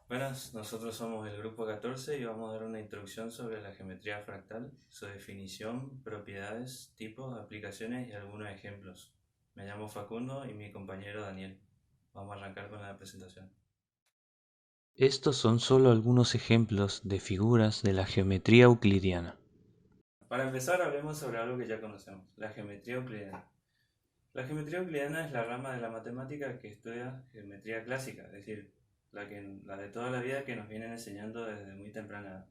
Buenas, nosotros somos el grupo 14 y vamos a dar una introducción sobre la geometría fractal, su definición, propiedades, tipos, aplicaciones y algunos ejemplos. Me llamo Facundo y mi compañero Daniel. Vamos a arrancar con la presentación. Estos son solo algunos ejemplos de figuras de la geometría euclidiana. Para empezar, hablemos sobre algo que ya conocemos, la geometría euclidiana. La geometría euclidiana es la rama de la matemática que estudia geometría clásica, es decir, la de toda la vida que nos vienen enseñando desde muy temprana edad.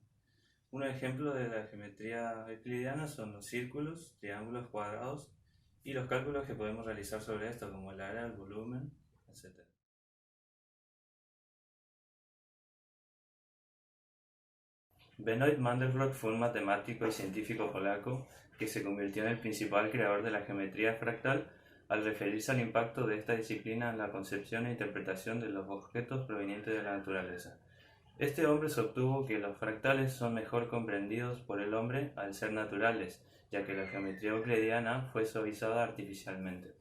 Un ejemplo de la geometría euclidiana son los círculos, triángulos, cuadrados y los cálculos que podemos realizar sobre esto, como el área, el volumen, etc. Benoit Mandelbrot fue un matemático y científico polaco que se convirtió en el principal creador de la geometría fractal al referirse al impacto de esta disciplina en la concepción e interpretación de los objetos provenientes de la naturaleza. Este hombre sostuvo que los fractales son mejor comprendidos por el hombre al ser naturales, ya que la geometría euclidiana fue suavizada artificialmente.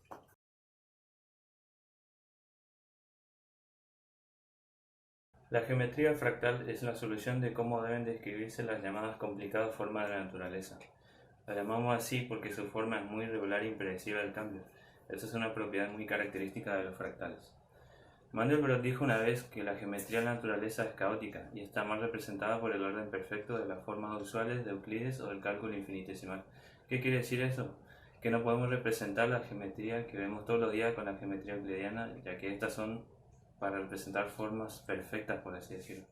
La geometría fractal es la solución de cómo deben describirse las llamadas complicadas formas de la naturaleza. La llamamos así porque su forma es muy irregular e impredecible al cambio. Esa es una propiedad muy característica de los fractales. Mandelbrot dijo una vez que la geometría de la naturaleza es caótica y está mal representada por el orden perfecto de las formas usuales de Euclides o del cálculo infinitesimal. ¿Qué quiere decir eso? Que no podemos representar la geometría que vemos todos los días con la geometría euclidiana, ya que estas son para representar formas perfectas, por así decirlo.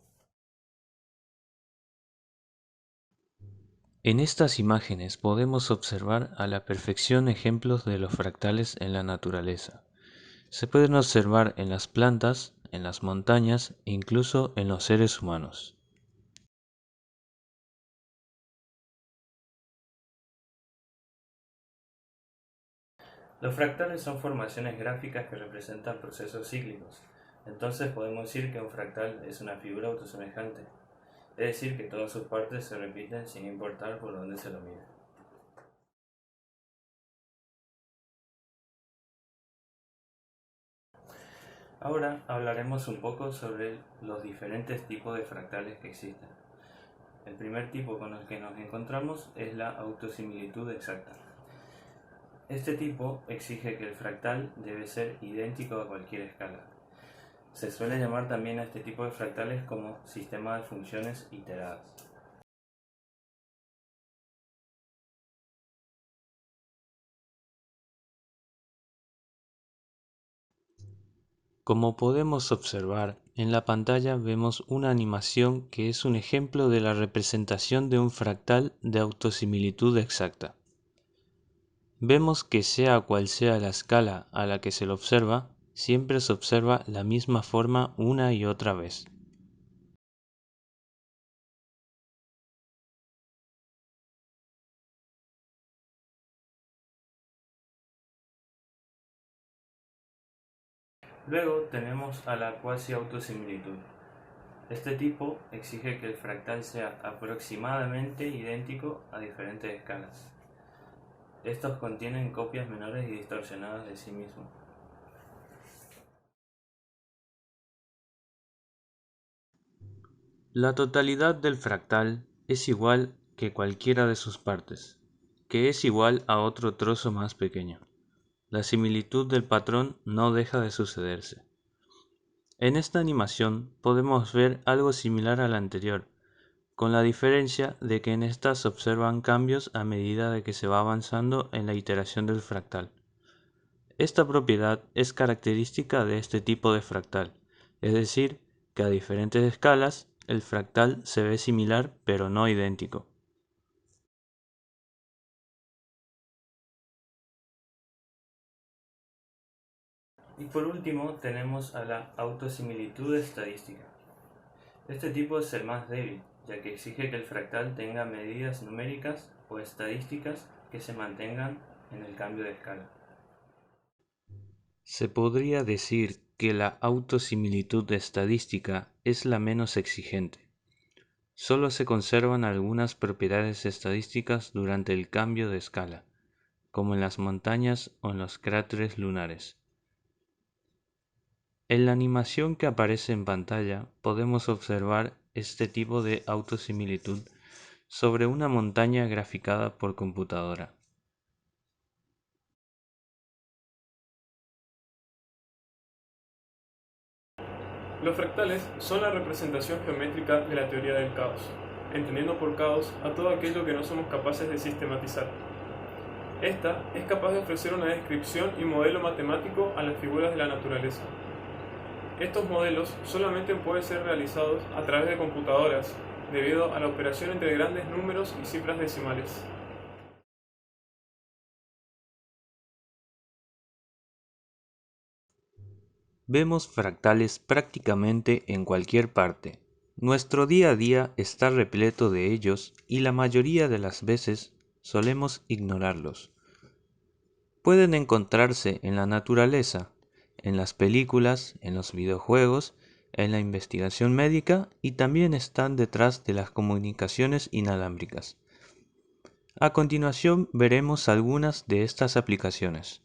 En estas imágenes podemos observar a la perfección ejemplos de los fractales en la naturaleza. Se pueden observar en las plantas, en las montañas e incluso en los seres humanos. Los fractales son formaciones gráficas que representan procesos cíclicos. Entonces podemos decir que un fractal es una figura autosemejante, es decir, que todas sus partes se repiten sin importar por dónde se lo mire. Ahora hablaremos un poco sobre los diferentes tipos de fractales que existen. El primer tipo con el que nos encontramos es la autosimilitud exacta. Este tipo exige que el fractal debe ser idéntico a cualquier escala. Se suele llamar también a este tipo de fractales como sistema de funciones iteradas. Como podemos observar, en la pantalla vemos una animación que es un ejemplo de la representación de un fractal de autosimilitud exacta. Vemos que sea cual sea la escala a la que se lo observa, siempre se observa la misma forma una y otra vez. Luego tenemos a la cuasi-autosimilitud. Este tipo exige que el fractal sea aproximadamente idéntico a diferentes escalas. Estos contienen copias menores y distorsionadas de sí mismos. La totalidad del fractal es igual que cualquiera de sus partes, que es igual a otro trozo más pequeño. La similitud del patrón no deja de sucederse. En esta animación podemos ver algo similar a la anterior, con la diferencia de que en esta se observan cambios a medida de que se va avanzando en la iteración del fractal. Esta propiedad es característica de este tipo de fractal, es decir, que a diferentes escalas el fractal se ve similar pero no idéntico. Y por último tenemos a la autosimilitud estadística. Este tipo es el más débil, ya que exige que el fractal tenga medidas numéricas o estadísticas que se mantengan en el cambio de escala. Se podría decir que la autosimilitud estadística es la menos exigente. Solo se conservan algunas propiedades estadísticas durante el cambio de escala, como en las montañas o en los cráteres lunares. En la animación que aparece en pantalla podemos observar este tipo de autosimilitud sobre una montaña graficada por computadora. Los fractales son la representación geométrica de la teoría del caos, entendiendo por caos a todo aquello que no somos capaces de sistematizar. Esta es capaz de ofrecer una descripción y modelo matemático a las figuras de la naturaleza. Estos modelos solamente pueden ser realizados a través de computadoras, debido a la operación entre grandes números y cifras decimales. Vemos fractales prácticamente en cualquier parte. Nuestro día a día está repleto de ellos y la mayoría de las veces solemos ignorarlos. Pueden encontrarse en la naturaleza, en las películas, en los videojuegos, en la investigación médica y también están detrás de las comunicaciones inalámbricas. A continuación veremos algunas de estas aplicaciones.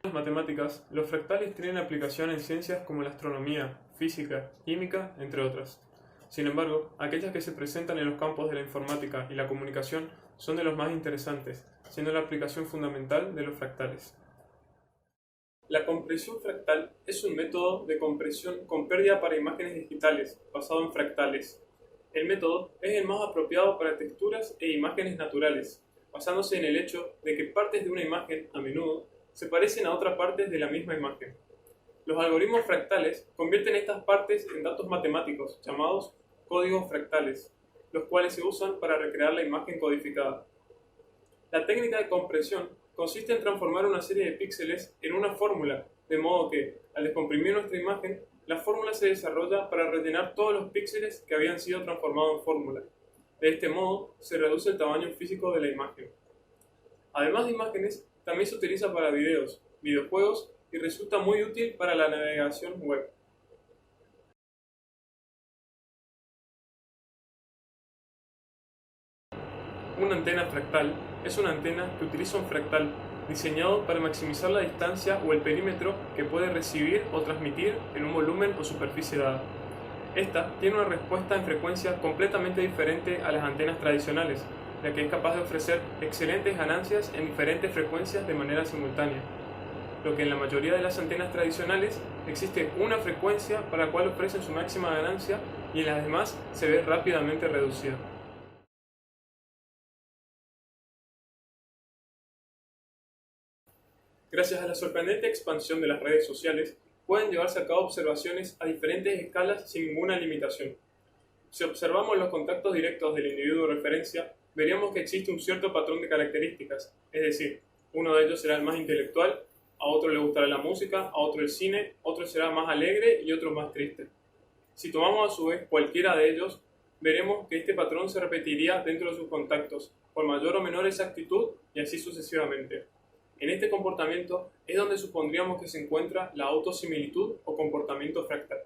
En las matemáticas, los fractales tienen aplicación en ciencias como la astronomía, física, química, entre otras. Sin embargo, aquellas que se presentan en los campos de la informática y la comunicación son de los más interesantes, siendo la aplicación fundamental de los fractales. La compresión fractal es un método de compresión con pérdida para imágenes digitales, basado en fractales. El método es el más apropiado para texturas e imágenes naturales, basándose en el hecho de que partes de una imagen, a menudo, se parecen a otras partes de la misma imagen. Los algoritmos fractales convierten estas partes en datos matemáticos, llamados códigos fractales, los cuales se usan para recrear la imagen codificada. La técnica de compresión consiste en transformar una serie de píxeles en una fórmula, de modo que, al descomprimir nuestra imagen, la fórmula se desarrolla para rellenar todos los píxeles que habían sido transformados en fórmula. De este modo, se reduce el tamaño físico de la imagen. Además de imágenes, también se utiliza para videos, videojuegos y resulta muy útil para la navegación web. Una antena fractal es una antena que utiliza un fractal diseñado para maximizar la distancia o el perímetro que puede recibir o transmitir en un volumen o superficie dada. Esta tiene una respuesta en frecuencia completamente diferente a las antenas tradicionales, ya que es capaz de ofrecer excelentes ganancias en diferentes frecuencias de manera simultánea. Lo que en la mayoría de las antenas tradicionales existe una frecuencia para la cual ofrecen su máxima ganancia y en las demás se ve rápidamente reducida. Gracias a la sorprendente expansión de las redes sociales, pueden llevarse a cabo observaciones a diferentes escalas sin ninguna limitación. Si observamos los contactos directos del individuo de referencia, veríamos que existe un cierto patrón de características, es decir, uno de ellos será el más intelectual, a otro le gustará la música, a otro el cine, otro será más alegre y otro más triste. Si tomamos a su vez cualquiera de ellos, veremos que este patrón se repetiría dentro de sus contactos, por mayor o menor exactitud y así sucesivamente. En este comportamiento es donde supondríamos que se encuentra la autosimilitud o comportamiento fractal.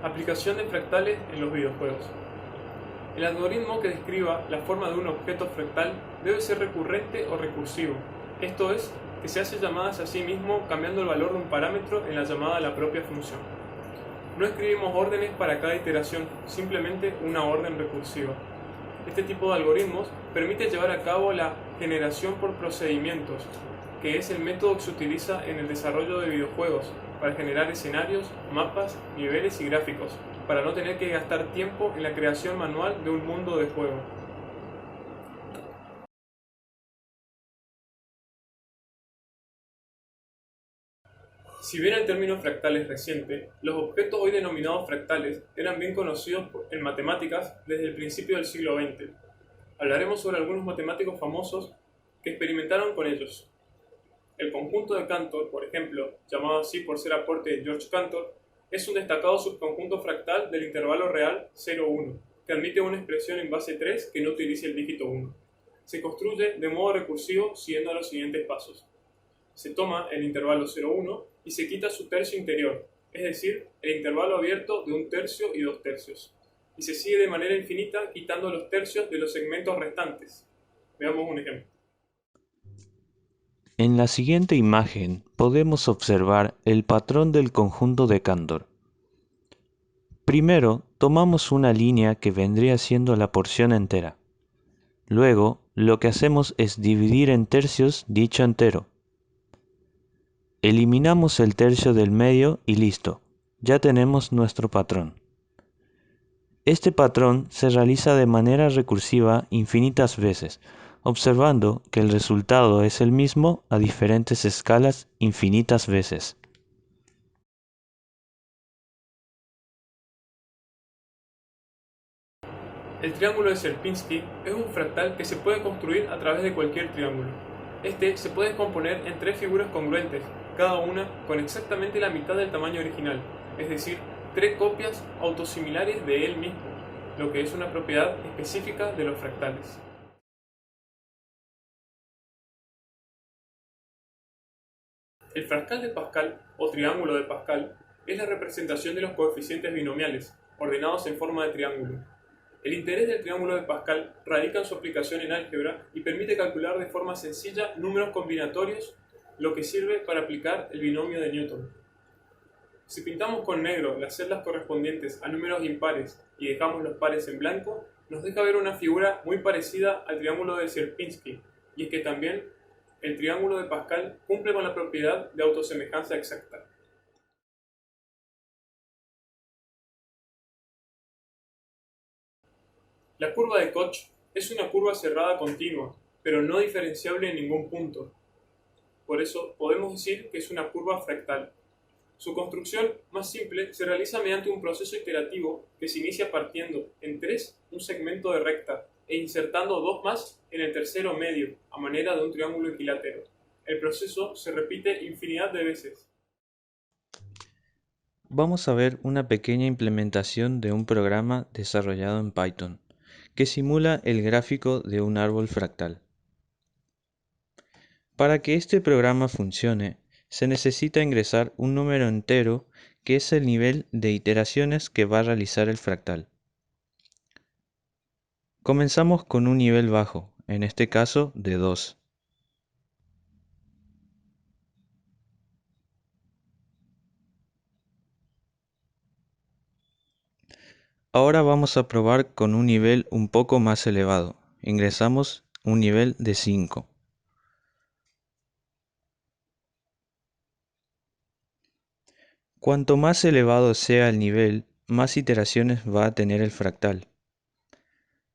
Aplicación de fractales en los videojuegos. El algoritmo que describa la forma de un objeto fractal debe ser recurrente o recursivo, esto es, que se hace llamadas a sí mismo cambiando el valor de un parámetro en la llamada a la propia función. No escribimos órdenes para cada iteración, simplemente una orden recursiva. Este tipo de algoritmos permite llevar a cabo la generación por procedimientos, que es el método que se utiliza en el desarrollo de videojuegos para generar escenarios, mapas, niveles y gráficos, para no tener que gastar tiempo en la creación manual de un mundo de juego. Si bien el término fractal es reciente, los objetos hoy denominados fractales eran bien conocidos en matemáticas desde el principio del siglo XX. Hablaremos sobre algunos matemáticos famosos que experimentaron con ellos. El conjunto de Cantor, por ejemplo, llamado así por ser aporte de George Cantor, es un destacado subconjunto fractal del intervalo real 0,1, que admite una expresión en base 3 que no utilice el dígito 1. Se construye de modo recursivo siguiendo los siguientes pasos. Se toma el intervalo 0,1 y se quita su tercio interior, es decir, el intervalo abierto de 1/3 y 2/3. y se sigue de manera infinita quitando los tercios de los segmentos restantes. Veamos un ejemplo. En la siguiente imagen podemos observar el patrón del conjunto de Cantor. Primero, tomamos una línea que vendría siendo la porción entera. Luego, lo que hacemos es dividir en tercios dicho entero. Eliminamos el tercio del medio y listo, ya tenemos nuestro patrón. Este patrón se realiza de manera recursiva infinitas veces, observando que el resultado es el mismo a diferentes escalas infinitas veces. El triángulo de Sierpinski es un fractal que se puede construir a través de cualquier triángulo. Este se puede descomponer en tres figuras congruentes, cada una con exactamente la mitad del tamaño original, es decir, tres copias autosimilares de él mismo, lo que es una propiedad específica de los fractales. El fractal de Pascal, o triángulo de Pascal, es la representación de los coeficientes binomiales, ordenados en forma de triángulo. El interés del triángulo de Pascal radica en su aplicación en álgebra y permite calcular de forma sencilla números combinatorios, lo que sirve para aplicar el binomio de Newton. Si pintamos con negro las celdas correspondientes a números impares y dejamos los pares en blanco, nos deja ver una figura muy parecida al triángulo de Sierpinski, y es que también el triángulo de Pascal cumple con la propiedad de autosemejanza exacta. La curva de Koch es una curva cerrada continua, pero no diferenciable en ningún punto. Por eso podemos decir que es una curva fractal. Su construcción más simple se realiza mediante un proceso iterativo que se inicia partiendo en 3 un segmento de recta e insertando 2 más en el tercero medio, a manera de un triángulo equilátero. El proceso se repite infinidad de veces. Vamos a ver una pequeña implementación de un programa desarrollado en Python, que simula el gráfico de un árbol fractal. Para que este programa funcione, se necesita ingresar un número entero que es el nivel de iteraciones que va a realizar el fractal. Comenzamos con un nivel bajo, en este caso de 2. Ahora vamos a probar con un nivel un poco más elevado. Ingresamos un nivel de 5. Cuanto más elevado sea el nivel, más iteraciones va a tener el fractal.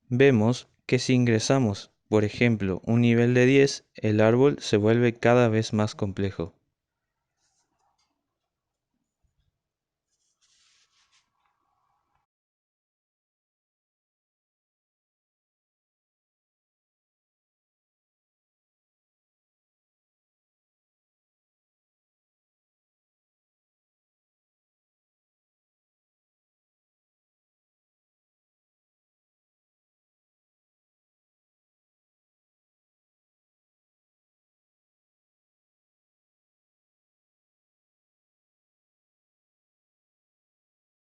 Vemos que si ingresamos, por ejemplo, un nivel de 10, el árbol se vuelve cada vez más complejo.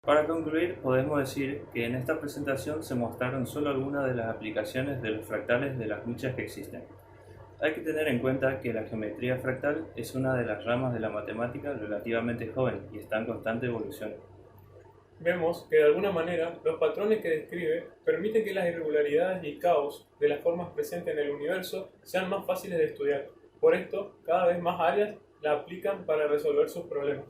Para concluir, podemos decir que en esta presentación se mostraron solo algunas de las aplicaciones de los fractales de las muchas que existen. Hay que tener en cuenta que la geometría fractal es una de las ramas de la matemática relativamente joven y está en constante evolución. Vemos que de alguna manera los patrones que describe permiten que las irregularidades y caos de las formas presentes en el universo sean más fáciles de estudiar. Por esto, cada vez más áreas la aplican para resolver sus problemas.